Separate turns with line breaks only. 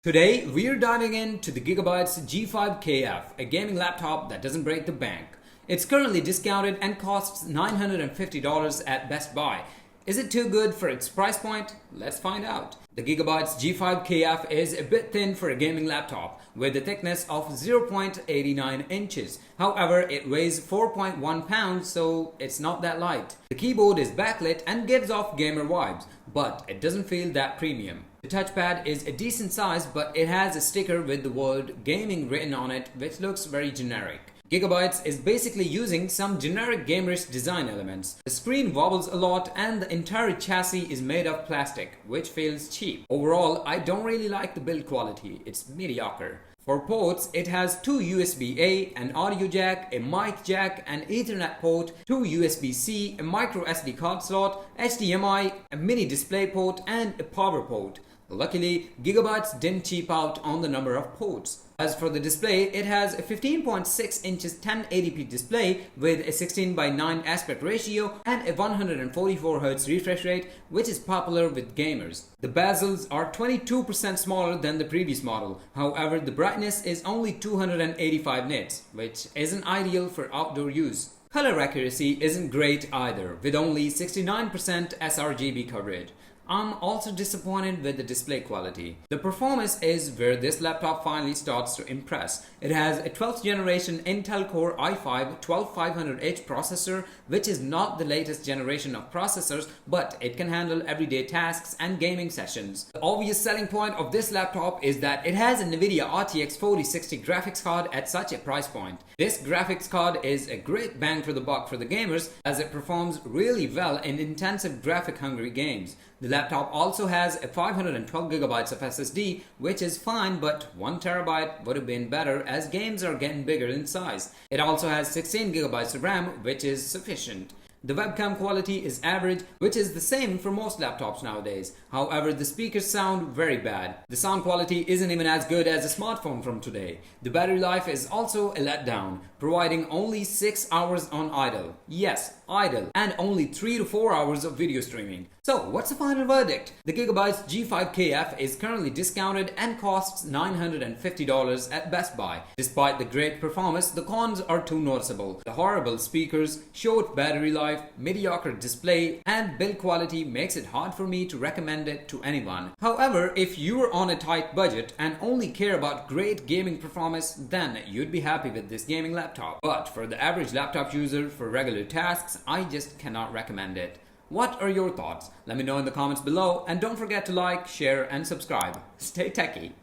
Today, we're diving into the Gigabyte G5 KF, a gaming laptop that doesn't break the bank. It's currently discounted and costs $950 at Best Buy. Is it too good for its price point? Let's find out. The Gigabyte G5 KF is a bit thin for a gaming laptop, with a thickness of 0.89 inches. However, it weighs 4.1 pounds, so it's not that light. The keyboard is backlit and gives off gamer vibes, but it doesn't feel that premium. The touchpad is a decent size, but it has a sticker with the word gaming written on it, which looks very generic. Gigabyte is basically using some generic gamerish design elements. The screen wobbles a lot and the entire chassis is made of plastic, which feels cheap. Overall, I don't really like the build quality, it's mediocre. For ports, it has two USB-A, an audio jack, a mic jack, an Ethernet port, two USB-C, a micro SD card slot, HDMI, a mini display port, and a power port. Luckily, Gigabyte didn't cheap out on the number of ports. As for the display, it has a 15.6 inches 1080p display with a 16:9 aspect ratio and a 144Hz refresh rate, which is popular with gamers. The bezels are 22% smaller than the previous model. However, the brightness is only 285 nits, which isn't ideal for outdoor use. Color accuracy isn't great either, with only 69% sRGB coverage. I'm also disappointed with the display quality. The performance is where this laptop finally starts to impress. It has a 12th generation Intel Core i5-12500H processor, which is not the latest generation of processors, but it can handle everyday tasks and gaming sessions. The obvious selling point of this laptop is that it has a NVIDIA RTX 4060 graphics card at such a price point. This graphics card is a great bang for the buck for the gamers, as it performs really well in intensive graphic-hungry games. The laptop also has a 512GB of SSD, which is fine, but 1TB would have been better as games are getting bigger in size. It also has 16GB of RAM, which is sufficient. The webcam quality is average, which is the same for most laptops nowadays. However, the speakers sound very bad. The sound quality isn't even as good as a smartphone from today. The battery life is also a letdown, providing only 6 hours on idle. Yes, idle, and only 3 to 4 hours of video streaming. So, what's the final verdict? The Gigabyte G5 KF is currently discounted and costs $950 at Best Buy. Despite the great performance, the cons are too noticeable. The horrible speakers, short battery life, mediocre display, and build quality makes it hard for me to recommend it to anyone. However, if you are on a tight budget and only care about great gaming performance, then you'd be happy with this gaming laptop. But for the average laptop user for regular tasks, I just cannot recommend it. What are your thoughts? Let me know in the comments below, and don't forget to like, share, and subscribe. Stay techie!